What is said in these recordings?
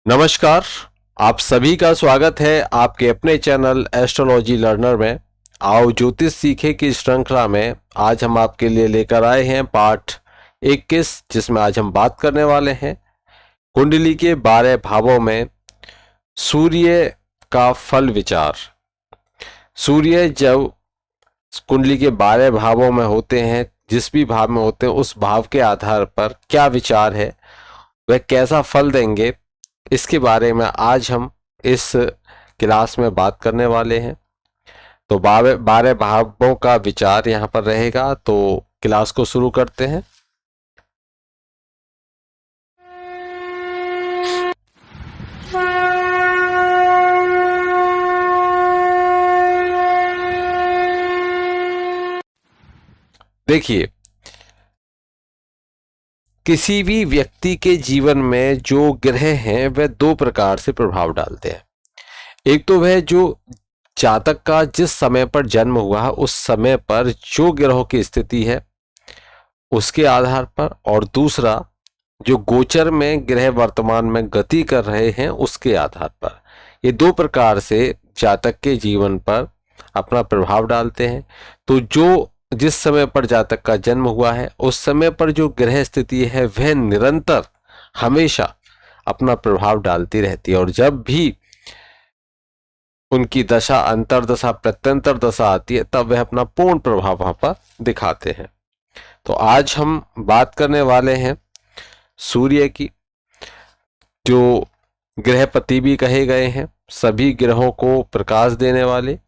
नमस्कार। आप सभी का स्वागत है आपके अपने चैनल एस्ट्रोलॉजी लर्नर में। आओ ज्योतिष सीखे की श्रृंखला में आज हम आपके लिए लेकर आए हैं पाठ 21, जिसमें आज हम बात करने वाले हैं कुंडली के 12 भावों में सूर्य का फल विचार। सूर्य जब कुंडली के 12 भावों में होते हैं, जिस भी भाव में होते हैं, उस भाव के आधार पर क्या विचार है, वह कैसा फल देंगे, इसके बारे में आज हम इस क्लास में बात करने वाले हैं। तो 12 भावों का विचार यहाँ पर रहेगा। तो क्लास को शुरू करते हैं। देखिए, किसी भी व्यक्ति के जीवन में जो ग्रह हैं वह दो प्रकार से प्रभाव डालते हैं। एक तो वह जो जातक का जिस समय पर जन्म हुआ है उस समय पर जो ग्रहों की स्थिति है उसके आधार पर, और दूसरा जो गोचर में ग्रह वर्तमान में गति कर रहे हैं उसके आधार पर। ये दो प्रकार से जातक के जीवन पर अपना प्रभाव डालते हैं। तो जो जिस समय पर जातक का जन्म हुआ है उस समय पर जो ग्रह स्थिति है वह निरंतर हमेशा अपना प्रभाव डालती रहती है, और जब भी उनकी दशा अंतरदशा प्रत्यंतर दशा आती है तब वह अपना पूर्ण प्रभाव वहां पर दिखाते हैं। तो आज हम बात करने वाले हैं सूर्य की, जो गृहपति भी कहे गए हैं, सभी ग्रहों को प्रकाश देने वाले।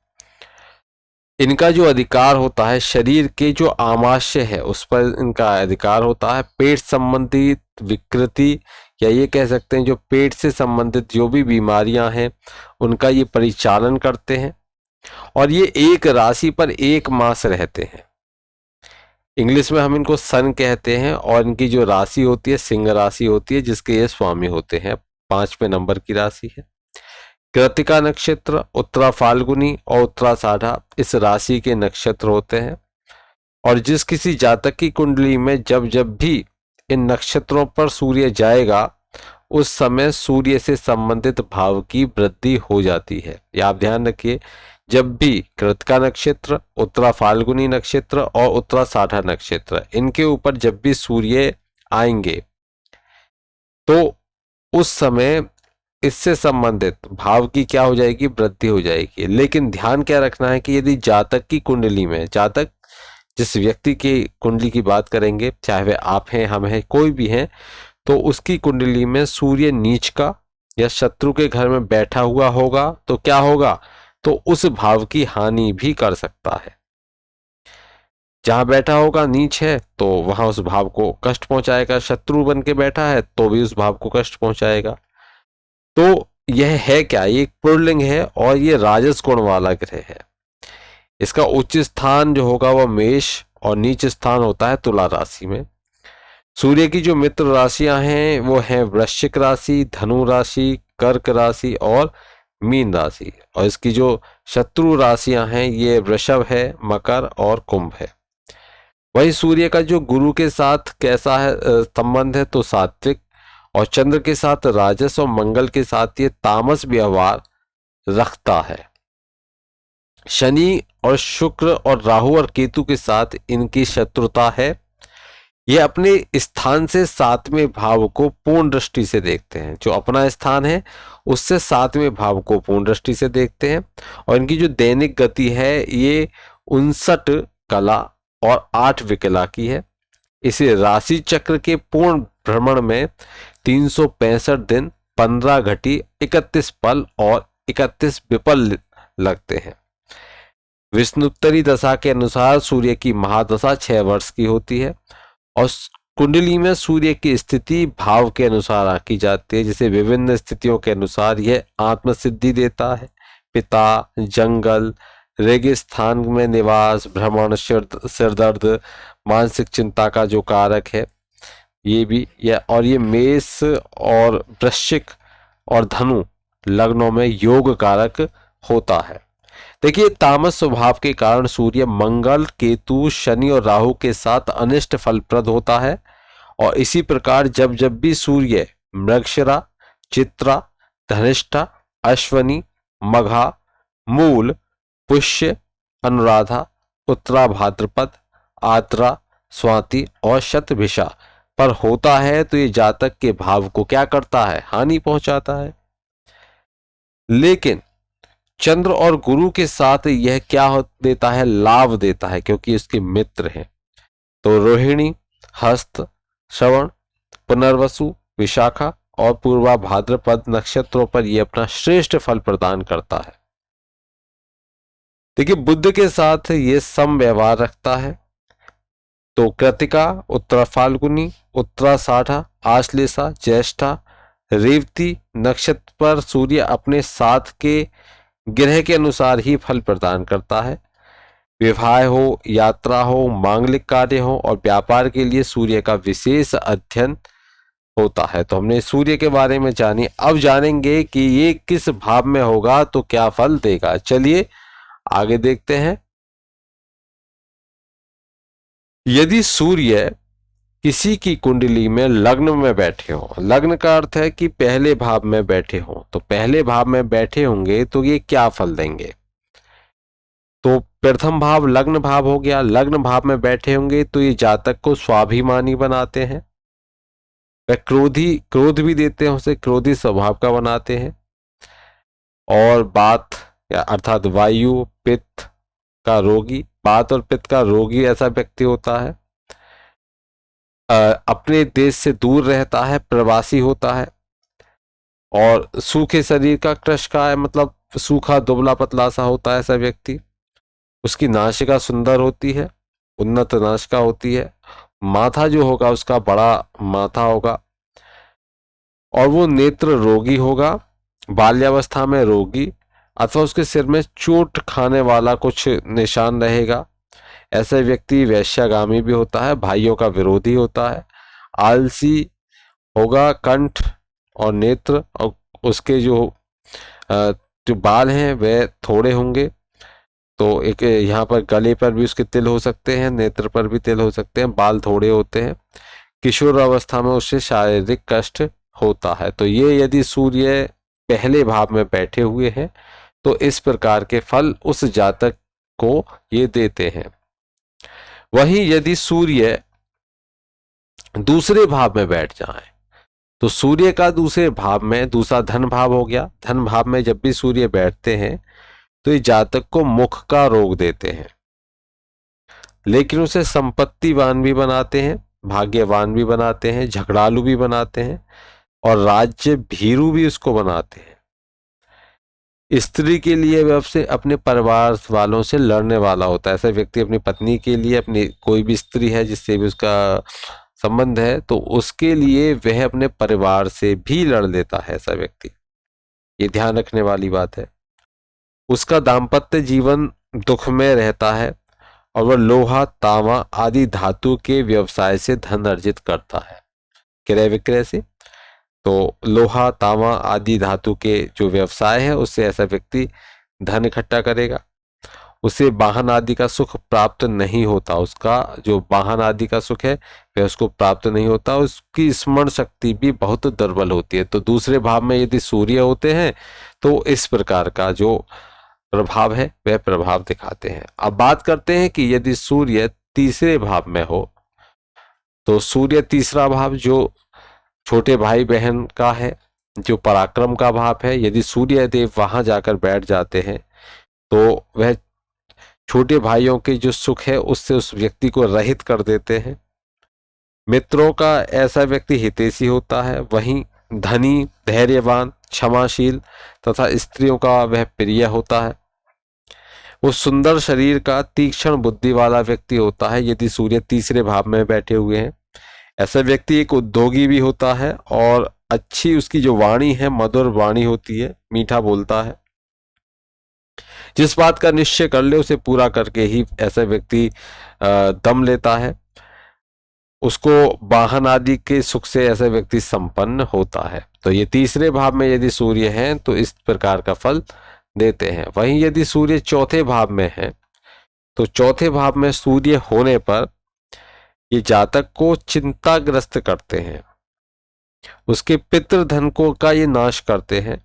इनका जो अधिकार होता है, शरीर के जो आमाशय है उस पर इनका अधिकार होता है। पेट संबंधित विकृति, या ये कह सकते हैं जो पेट से संबंधित जो भी बीमारियां हैं उनका ये परिचालन करते हैं। और ये एक राशि पर एक मास रहते हैं। इंग्लिश में हम इनको सन कहते हैं, और इनकी जो राशि होती है सिंह राशि होती है, जिसके ये स्वामी होते हैं। 5वें नंबर की राशि है। कृत्तिका नक्षत्र, उत्तरा फाल्गुनी और उत्तराषाढ़ा इस राशि के नक्षत्र होते हैं। और जिस किसी जातक की कुंडली में जब जब भी इन नक्षत्रों पर सूर्य जाएगा उस समय सूर्य से संबंधित भाव की वृद्धि हो जाती है। यह आप ध्यान रखिए, जब भी कृत्तिका नक्षत्र, उत्तरा फाल्गुनी नक्षत्र और उत्तराषाढ़ा नक्षत्र, इनके ऊपर जब भी सूर्य आएंगे तो उस समय इससे संबंधित भाव की क्या हो जाएगी, वृद्धि हो जाएगी। लेकिन ध्यान क्या रखना है कि यदि जातक की कुंडली में, जातक जिस व्यक्ति की कुंडली की बात करेंगे, चाहे वह आप हैं, हम हैं, कोई भी हैं, तो उसकी कुंडली में सूर्य नीच का या शत्रु के घर में बैठा हुआ होगा तो क्या होगा, तो उस भाव की हानि भी कर सकता है। जहां बैठा होगा नीच है तो वहां उस भाव को कष्ट पहुंचाएगा, शत्रु बन के बैठा है तो भी उस भाव को कष्ट पहुंचाएगा। तो यह है क्या, ये एक पुल्लिंग है और ये राजस गुण वाला ग्रह है। इसका उच्च स्थान जो होगा वह मेष और नीच स्थान होता है तुला राशि में। सूर्य की जो मित्र राशियां हैं वो हैं वृश्चिक राशि, धनु राशि, कर्क राशि और मीन राशि। और इसकी जो शत्रु राशियां हैं ये वृषभ है, मकर और कुंभ है। वही सूर्य का जो गुरु के साथ कैसा है संबंध है, तो सात्विक, और चंद्र के साथ राजस और मंगल के साथ ये तामस व्यवहार रखता है। शनि और शुक्र और राहु और केतु के साथ इनकी शत्रुता है। ये अपने स्थान से 7वें भाव को पूर्ण दृष्टि से देखते हैं। जो अपना स्थान है उससे 7वें भाव को पूर्ण दृष्टि से देखते हैं। और इनकी जो दैनिक गति है ये 59 कला और 8 विकला की है। इसे राशि चक्र के पूर्ण भ्रमण में 365 दिन, 15 घटी, 31 पल और 31 विपल लगते हैं। विष्णुत्तरी दशा के अनुसार सूर्य की महादशा 6 वर्ष की होती है। और कुंडली में सूर्य की स्थिति भाव के अनुसार आकी जाती है। जैसे विभिन्न स्थितियों के अनुसार यह आत्मसिद्धि देता है। पिता, जंगल, रेगिस्तान में निवास, भ्रमण, सिरदर्द, मानसिक चिंता का जो कारक है ये भी और ये मेष और वृश्चिक और धनु लग्नों में योग कारक होता है। देखिए, तामस स्वभाव के कारण सूर्य मंगल, केतु, शनि और राहु के साथ अनिष्ट फलप्रद होता है। और इसी प्रकार जब जब भी सूर्य मृगशिरा, चित्रा, धनिष्ठा, अश्वनी, मघा, मूल, पुष्य, अनुराधा, उत्तरा भाद्रपद, आद्रा, स्वाति और शतभिषा पर होता है तो ये जातक के भाव को क्या करता है, हानि पहुंचाता है। लेकिन चंद्र और गुरु के साथ यह क्या देता है, लाभ देता है, क्योंकि इसके मित्र हैं। तो रोहिणी, हस्त, श्रवण, पुनर्वसु, विशाखा और पूर्वा भाद्रपद नक्षत्रों पर यह अपना श्रेष्ठ फल प्रदान करता है। देखिए बुध के साथ ये सम व्यवहार रखता है। तो कृतिका, उत्तरा फाल्गुनी, उत्तराषाढ़ा, आश्लेषा, ज्येष्ठा, रेवती नक्षत्र पर सूर्य अपने साथ के ग्रह के अनुसार ही फल प्रदान करता है। विवाह हो, यात्रा हो, मांगलिक कार्य हो और व्यापार के लिए सूर्य का विशेष अध्ययन होता है। तो हमने सूर्य के बारे में जानी, अब जानेंगे कि ये किस भाव में होगा तो क्या फल देगा। चलिए आगे देखते हैं। यदि सूर्य किसी की कुंडली में लग्न में बैठे हो, लग्न का अर्थ है कि पहले भाव में बैठे हो, तो पहले भाव में बैठे होंगे तो ये क्या फल देंगे। तो प्रथम भाव लग्न भाव हो गया, लग्न भाव में बैठे होंगे तो ये जातक को स्वाभिमानी बनाते हैं, वह क्रोध भी देते हैं, उसे क्रोधी स्वभाव का बनाते हैं। और बात या अर्थात वायु पित्त का रोगी, बात और पित्त का रोगी ऐसा व्यक्ति होता है। अपने देश से दूर रहता है, प्रवासी होता है और सूखे शरीर का, कृश का है, मतलब सूखा दुबला पतला सा होता है ऐसा व्यक्ति। उसकी नासिका सुंदर होती है, उन्नत नासिका होती है। माथा जो होगा उसका बड़ा माथा होगा और वो नेत्र रोगी होगा, बाल्यावस्था में रोगी अथवा उसके सिर में चोट खाने वाला कुछ निशान रहेगा। ऐसा व्यक्ति वैश्यागामी भी होता है, भाइयों का विरोधी होता है, आलसी होगा, कंठ और नेत्र और उसके जो बाल हैं वह थोड़े होंगे। तो एक यहाँ पर गले पर भी उसके तिल हो सकते हैं, नेत्र पर भी तिल हो सकते हैं, बाल थोड़े होते हैं। किशोर अवस्था में उससे शारीरिक कष्ट होता है। तो ये यदि सूर्य पहले भाव में बैठे हुए हैं तो इस प्रकार के फल उस जातक को ये देते हैं। वहीं यदि सूर्य दूसरे भाव में बैठ जाए तो सूर्य का दूसरे भाव में, दूसरा धन भाव हो गया, धन भाव में जब भी सूर्य बैठते हैं तो ये जातक को मुख का रोग देते हैं, लेकिन उसे संपत्तिवान भी बनाते हैं, भाग्यवान भी बनाते हैं, झगड़ालू भी बनाते हैं और राज्य भीरू भी उसको बनाते हैं। स्त्री के लिए वह से अपने परिवार वालों से लड़ने वाला होता है। ऐसा व्यक्ति अपनी पत्नी के लिए, अपनी कोई भी स्त्री है जिससे भी उसका संबंध है तो उसके लिए वह अपने परिवार से भी लड़ लेता है ऐसा व्यक्ति, ये ध्यान रखने वाली बात है। उसका दाम्पत्य जीवन दुख में रहता है और वह लोहा तांबा आदि धातु के व्यवसाय से धन अर्जित करता है, क्रय विक्रय से। तो लोहा तांबा आदि धातु के जो व्यवसाय है उससे ऐसा व्यक्ति धन इकट्ठा करेगा। उसे वाहन आदि का सुख प्राप्त नहीं होता, उसका जो वाहन आदि का सुख है वह उसको प्राप्त नहीं होता। उसकी स्मरण शक्ति भी बहुत दुर्बल होती है। तो दूसरे भाव में यदि सूर्य होते हैं तो इस प्रकार का जो प्रभाव है वह प्रभाव दिखाते हैं। अब बात करते हैं कि यदि सूर्य तीसरे भाव में हो तो सूर्य तीसरा भाव जो छोटे भाई बहन का है, जो पराक्रम का भाव है, यदि सूर्य देव वहां जाकर बैठ जाते हैं तो वह छोटे भाइयों के जो सुख है उससे उस व्यक्ति को रहित कर देते हैं। मित्रों का ऐसा व्यक्ति हितैषी होता है, वहीं धनी, धैर्यवान, क्षमाशील तथा स्त्रियों का वह प्रिय होता है। वो सुंदर शरीर का, तीक्ष्ण बुद्धि वाला व्यक्ति होता है यदि सूर्य तीसरे भाव में बैठे हुए हैं। ऐसा व्यक्ति एक उद्योगी भी होता है और अच्छी उसकी जो वाणी है मधुर वाणी होती है, मीठा बोलता है। जिस बात का निश्चय कर ले उसे पूरा करके ही ऐसा व्यक्ति दम लेता है। उसको वाहन आदि के सुख से ऐसा व्यक्ति संपन्न होता है। तो ये तीसरे भाव में यदि सूर्य हैं तो इस प्रकार का फल देते हैं। वहीं यदि सूर्य चौथे भाव में है तो चौथे भाव में सूर्य होने पर ये जातक को चिंताग्रस्त करते हैं। उसके पितृधन को का ये नाश करते हैं,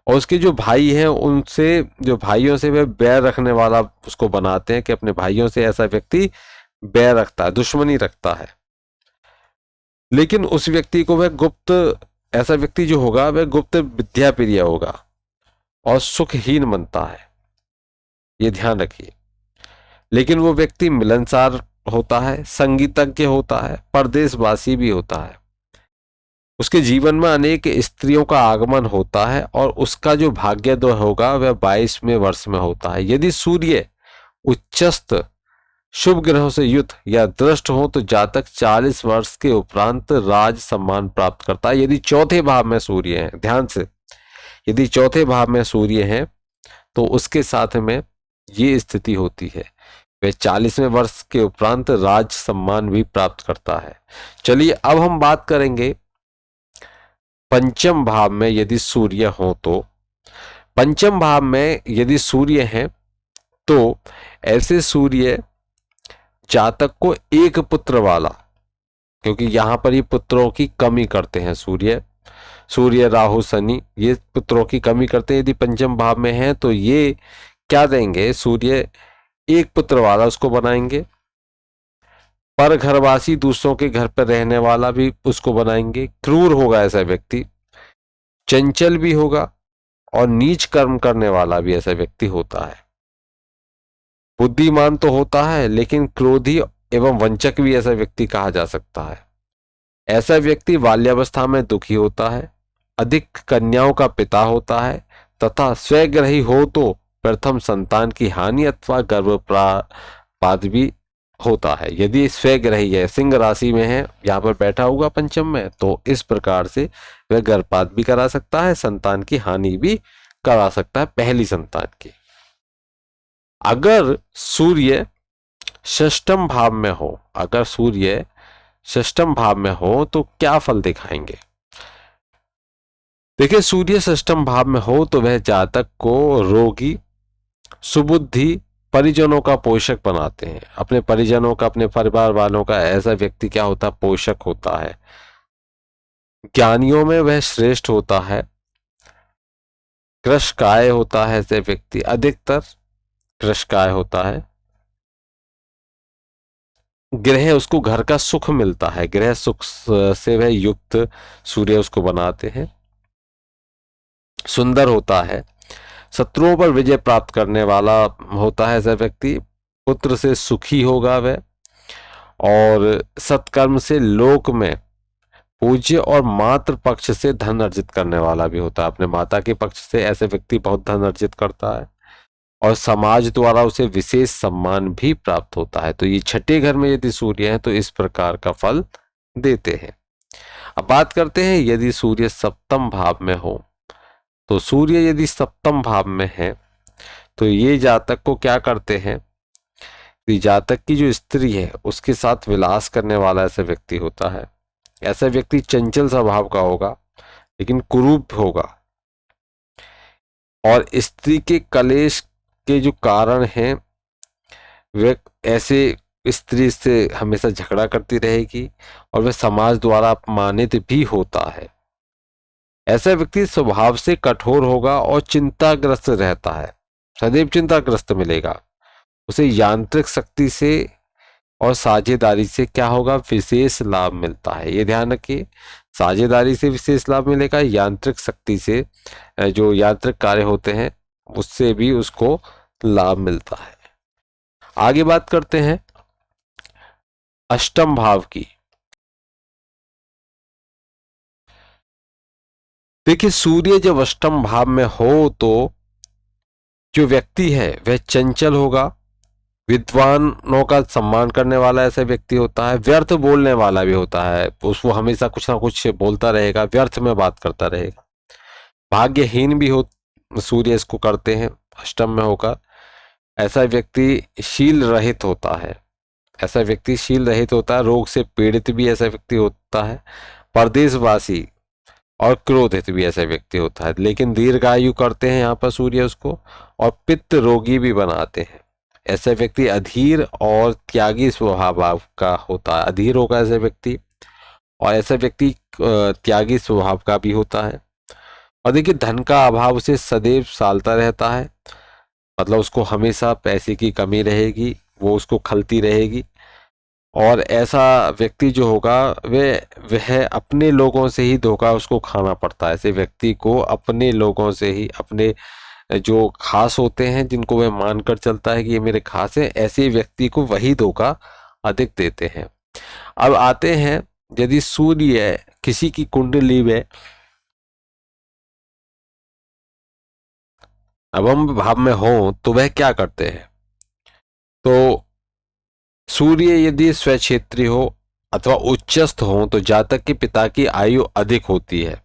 और उसके जो भाई हैं उनसे, जो भाइयों से वह बैर रखने वाला उसको बनाते हैं कि अपने भाइयों से ऐसा व्यक्ति बैर रखता है, दुश्मनी रखता है। लेकिन उस व्यक्ति को वह गुप्त, ऐसा व्यक्ति जो होगा वह गुप्त विद्या प्रिय होगा और सुखहीन बनता है, ये ध्यान रखिए। लेकिन वो व्यक्ति मिलनसार होता है, संगीतज्ञ होता है, परदेशवासी भी होता है। उसके जीवन में अनेक स्त्रियों का आगमन होता है और उसका जो भाग्योदय होगा वह 22वें वर्ष में होता है। यदि सूर्य उच्चस्थ शुभ ग्रहों से युक्त या दृष्ट हो तो जातक 40 वर्ष के उपरांत राज सम्मान प्राप्त करता है। यदि चौथे भाव में सूर्य है, ध्यान से, यदि चौथे भाव में सूर्य है तो उसके साथ में ये स्थिति होती है, वह 40वें वर्ष के उपरांत राज सम्मान भी प्राप्त करता है। चलिए अब हम बात करेंगे पंचम भाव में यदि सूर्य हो तो। पंचम भाव में यदि सूर्य है तो ऐसे सूर्य जातक को एक पुत्र वाला, क्योंकि यहां पर ये पुत्रों की कमी करते हैं, सूर्य राहु शनि ये पुत्रों की कमी करते हैं। यदि पंचम भाव में है तो ये क्या देंगे, सूर्य एक पुत्र वाला उसको बनाएंगे, पर घरवासी दूसरों के घर पर रहने वाला भी उसको बनाएंगे, क्रूर होगा ऐसा व्यक्ति, चंचल भी होगा और नीच कर्म करने वाला भी ऐसा व्यक्ति होता है। बुद्धिमान तो होता है लेकिन क्रोधी एवं वंचक भी ऐसा व्यक्ति कहा जा सकता है। ऐसा व्यक्ति बाल्यावस्था में दुखी होता है, अधिक कन्याओं का पिता होता है तथा स्वग्रही हो तो प्रथम संतान की हानि अथवा गर्भपात भी होता है। यदि स्वग्रही है, सिंह राशि में है, यहाँ पर बैठा होगा पंचम में, तो इस प्रकार से वह गर्भपात भी करा सकता है, संतान की हानि भी करा सकता है, पहली संतान की। अगर सूर्य षष्ठम भाव में हो, अगर सूर्य षष्ठम भाव में हो तो क्या फल दिखाएंगे। देखिए, सूर्य षष्ठम भाव में हो तो वह जातक को रोगी, सुबुद्धि, परिजनों का पोषक बनाते हैं। अपने परिजनों का, अपने परिवार वालों का ऐसा व्यक्ति क्या होता है, पोषक होता है। ज्ञानियों में वह श्रेष्ठ होता है, कृशकाय होता है ऐसे व्यक्ति, अधिकतर कृशकाय होता है। ग्रह उसको घर का सुख मिलता है, ग्रह सुख से वह युक्त सूर्य उसको बनाते हैं। सुंदर होता है, शत्रुओं पर विजय प्राप्त करने वाला होता है ऐसा व्यक्ति, पुत्र से सुखी होगा वह, और सत्कर्म से लोक में पूज्य और मातृ पक्ष से धन अर्जित करने वाला भी होता है। अपने माता के पक्ष से ऐसे व्यक्ति बहुत धन अर्जित करता है और समाज द्वारा उसे विशेष सम्मान भी प्राप्त होता है। तो ये छठे घर में यदि सूर्य है तो इस प्रकार का फल देते हैं। अब बात करते हैं यदि सूर्य सप्तम भाव में हो तो। सूर्य यदि सप्तम भाव में है तो ये जातक को क्या करते हैं, जातक की जो स्त्री है उसके साथ विलास करने वाला ऐसा व्यक्ति होता है। ऐसा व्यक्ति चंचल स्वभाव का होगा लेकिन कुरूप होगा, और स्त्री के कलेश के जो कारण हैं वे ऐसे स्त्री से हमेशा झगड़ा करती रहेगी और वह समाज द्वारा अपमानित भी होता है। ऐसा व्यक्ति स्वभाव से कठोर होगा और चिंताग्रस्त रहता है, सदैव चिंताग्रस्त मिलेगा। उसे यांत्रिक शक्ति से और साझेदारी से क्या होगा, विशेष लाभ मिलता है। ये ध्यान रखिए, साझेदारी से विशेष लाभ मिलेगा, यांत्रिक शक्ति से जो यांत्रिक कार्य होते हैं उससे भी उसको लाभ मिलता है। आगे बात करते हैं अष्टम भाव की। देखिए, सूर्य जब अष्टम भाव में हो तो जो व्यक्ति है वह चंचल होगा, विद्वानों का सम्मान करने वाला ऐसा व्यक्ति होता है, व्यर्थ बोलने वाला भी होता है, उसको हमेशा कुछ ना कुछ बोलता रहेगा, व्यर्थ में बात करता रहेगा। भाग्यहीन भी हो सूर्य इसको करते हैं अष्टम में होकर। ऐसा व्यक्ति शील रहित होता है, ऐसा व्यक्ति शील रहित होता है, रोग से पीड़ित भी ऐसा व्यक्ति होता है, परदेशवासी और क्रोधित भी ऐसा व्यक्ति होता है। लेकिन दीर्घायु करते हैं यहाँ पर सूर्य उसको, और पित्त रोगी भी बनाते हैं। ऐसा व्यक्ति अधीर और त्यागी स्वभाव का होता है, अधीर होगा ऐसा व्यक्ति, और ऐसा व्यक्ति त्यागी स्वभाव का भी होता है। और देखिए, धन का अभाव उसे सदैव सालता रहता है, मतलब उसको हमेशा पैसे की कमी रहेगी, वो उसको खलती रहेगी। और ऐसा व्यक्ति जो होगा वह अपने लोगों से ही धोखा उसको खाना पड़ता है। ऐसे व्यक्ति को अपने लोगों से ही, अपने जो खास होते हैं, जिनको वह मानकर चलता है कि ये मेरे खास हैं, ऐसे व्यक्ति को वही धोखा अधिक देते हैं। अब आते हैं, यदि सूर्य किसी की कुंडली में अवम भाव में हो तो वह क्या करते हैं। तो सूर्य यदि स्वक्षेत्री हो अथवा उच्चस्थ हो तो जातक के पिता की आयु अधिक होती है।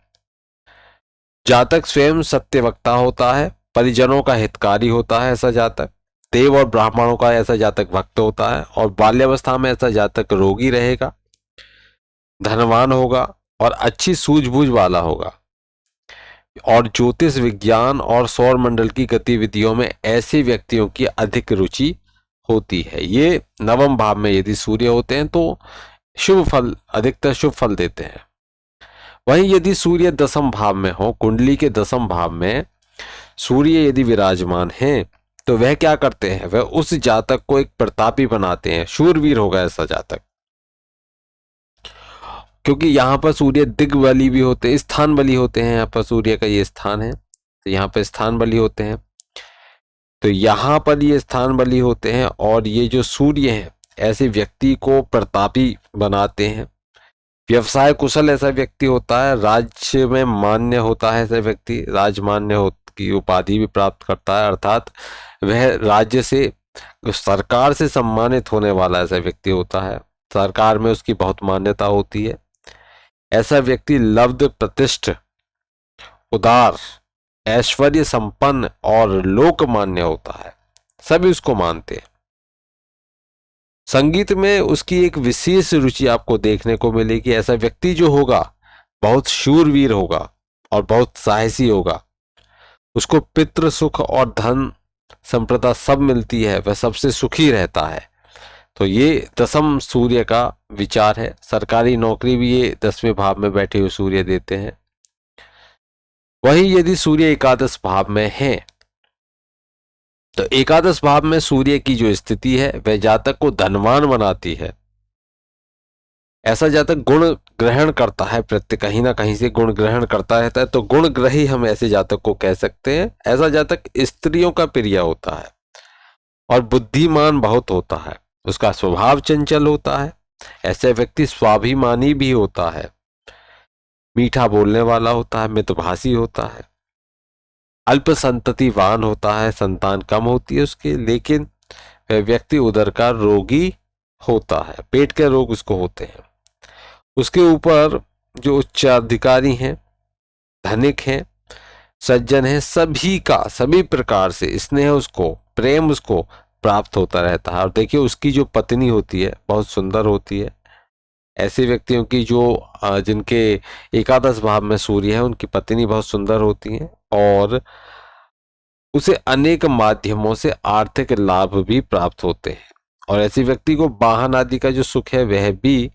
जातक स्वयं सत्यवक्ता होता है, परिजनों का हितकारी होता है ऐसा जातक, देव और ब्राह्मणों का ऐसा जातक भक्त होता है, और बाल्यावस्था में ऐसा जातक रोगी रहेगा, धनवान होगा और अच्छी सूझबूझ वाला होगा। और ज्योतिष विज्ञान और सौर मंडल की गतिविधियों में ऐसे व्यक्तियों की अधिक रुचि होती है। ये नवम भाव में यदि सूर्य होते हैं तो शुभ फल, अधिकतर शुभ फल देते हैं। वहीं यदि सूर्य दसम भाव में हो, कुंडली के दसम भाव में सूर्य यदि विराजमान हैं तो वह क्या करते हैं, वह उस जातक को एक प्रतापी बनाते हैं, शूरवीर होगा ऐसा जातक। क्योंकि यहाँ पर सूर्य दिग् बली भी होते हैं, स्थान बली होते हैं। यहाँ पर सूर्य का ये स्थान है तो यहाँ पर स्थान बली होते हैं, तो यहाँ पर ये स्थान बली होते हैं। और ये जो सूर्य है ऐसे व्यक्ति को प्रतापी बनाते हैं। व्यवसाय कुशल ऐसा व्यक्ति होता है, राज्य में मान्य होता है ऐसा व्यक्ति, राजमान्य की उपाधि भी प्राप्त करता है, अर्थात वह राज्य से, सरकार से सम्मानित होने वाला ऐसा व्यक्ति होता है, सरकार में उसकी बहुत मान्यता होती है। ऐसा व्यक्ति लब्ध, प्रतिष्ठ, उदार, ऐश्वर्य संपन्न और लोकमान्य होता है, सभी उसको मानते हैं। संगीत में उसकी एक विशेष रुचि आपको देखने को मिलेगी। ऐसा व्यक्ति जो होगा बहुत शूरवीर होगा और बहुत साहसी होगा, उसको पितृ सुख और धन संपदा सब मिलती है, वह सबसे सुखी रहता है। तो ये दसम सूर्य का विचार है। सरकारी नौकरी भी ये 10वें भाव में बैठे हुए सूर्य देते हैं। वहीं यदि सूर्य एकादश भाव में है तो एकादश भाव में सूर्य की जो स्थिति है वह जातक को धनवान बनाती है। ऐसा जातक गुण ग्रहण करता है, प्रत्येक कहीं ना कहीं से गुण ग्रहण करता रहता है, तो गुण ग्रही हम ऐसे जातक को कह सकते हैं। ऐसा जातक स्त्रियों का प्रिय होता है और बुद्धिमान बहुत होता है, उसका स्वभाव चंचल होता है। ऐसे व्यक्ति स्वाभिमानी भी होता है, मीठा बोलने वाला होता है, मितभाषी होता है, अल्प संततिवान होता है, संतान कम होती है उसके, लेकिन वह व्यक्ति उदर का रोगी होता है, पेट के रोग उसको होते हैं। उसके ऊपर जो उच्चाधिकारी हैं, धनिक हैं, सज्जन हैं, सभी का सभी प्रकार से स्नेह उसको, प्रेम उसको प्राप्त होता रहता है। और देखिए उसकी जो पत्नी होती है बहुत सुंदर होती है। ऐसे व्यक्तियों की जो जिनके एकादश भाव में सूर्य है उनकी पत्नी बहुत सुंदर होती है और उसे अनेक माध्यमों से आर्थिक लाभ भी प्राप्त होते हैं। और ऐसे व्यक्ति को वाहन आदि का जो सुख है वह भी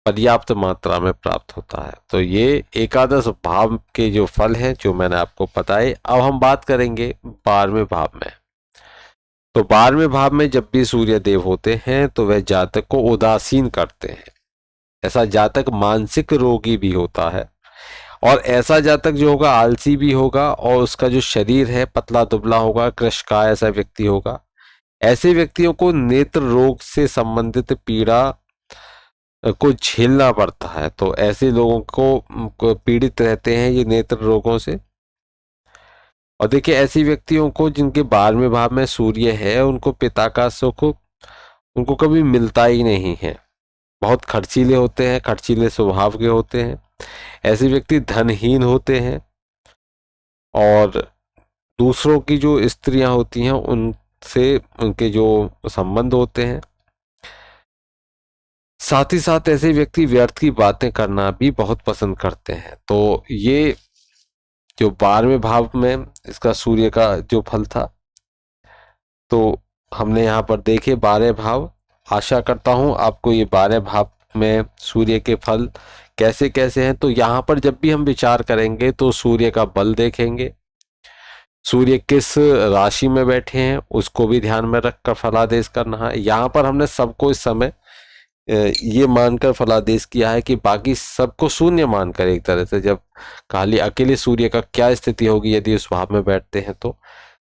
पर्याप्त मात्रा में प्राप्त होता है। तो ये एकादश भाव के जो फल हैं जो मैंने आपको बताए। अब हम बात करेंगे 12वें भाव में। तो 12वें भाव में जब भी सूर्य देव होते हैं तो वह जातक को उदासीन करते हैं। ऐसा जातक मानसिक रोगी भी होता है और ऐसा जातक जो होगा आलसी भी होगा और उसका जो शरीर है पतला दुबला होगा, कृशकाय ऐसा व्यक्ति होगा। ऐसे व्यक्तियों को नेत्र रोग से संबंधित पीड़ा को झेलना पड़ता है। तो ऐसे लोगों को पीड़ित रहते हैं ये नेत्र रोगों से। और देखिए ऐसे व्यक्तियों को जिनके 12वें भाव में सूर्य है उनको पिता का सुख उनको कभी मिलता ही नहीं है। बहुत खर्चीले होते हैं, खर्चीले स्वभाव के होते हैं। ऐसे व्यक्ति धनहीन होते हैं और दूसरों की जो स्त्रियां होती हैं उनसे उनके जो संबंध होते हैं। साथ ही साथ ऐसे व्यक्ति व्यर्थ की बातें करना भी बहुत पसंद करते हैं। तो ये जो 12वें भाव में इसका सूर्य का जो फल था तो हमने यहाँ पर देखे 12 भाव। आशा करता हूँ आपको ये 12 भाव में सूर्य के फल कैसे कैसे हैं, तो यहाँ पर जब भी हम विचार करेंगे तो सूर्य का बल देखेंगे, सूर्य किस राशि में बैठे हैं उसको भी ध्यान में रखकर फलादेश करना है। यहाँ पर हमने सबको इस समय ये मानकर फलादेश किया है कि बाकी सबको शून्य मानकर, एक तरह से जब खाली अकेले सूर्य का क्या स्थिति होगी यदि उस भाव में बैठते हैं तो,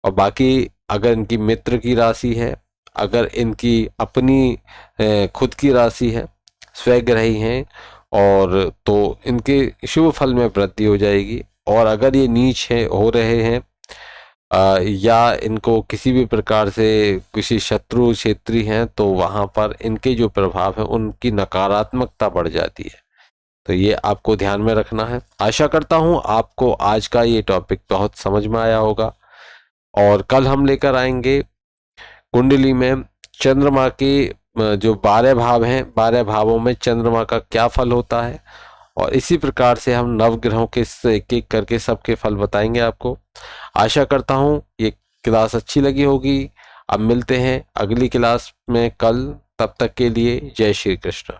और बाकी अगर इनकी मित्र की राशि है, अगर इनकी अपनी खुद की राशि है, स्वग्रही हैं, और तो इनके शुभ फल में वृद्धि हो जाएगी। और अगर ये नीच है हो रहे हैं या इनको किसी भी प्रकार से किसी शत्रु क्षेत्री हैं, तो वहां पर इनके जो प्रभाव है उनकी नकारात्मकता बढ़ जाती है। तो ये आपको ध्यान में रखना है। आशा करता हूं आपको आज का ये टॉपिक बहुत समझ में आया होगा, और कल हम लेकर आएंगे कुंडली में चंद्रमा के जो 12 भाव हैं, 12 भावों में चंद्रमा का क्या फल होता है, और इसी प्रकार से हम नवग्रहों के एक एक करके सबके फल बताएंगे आपको। आशा करता हूँ ये क्लास अच्छी लगी होगी। अब मिलते हैं अगली क्लास में कल, तब तक के लिए जय श्री कृष्ण।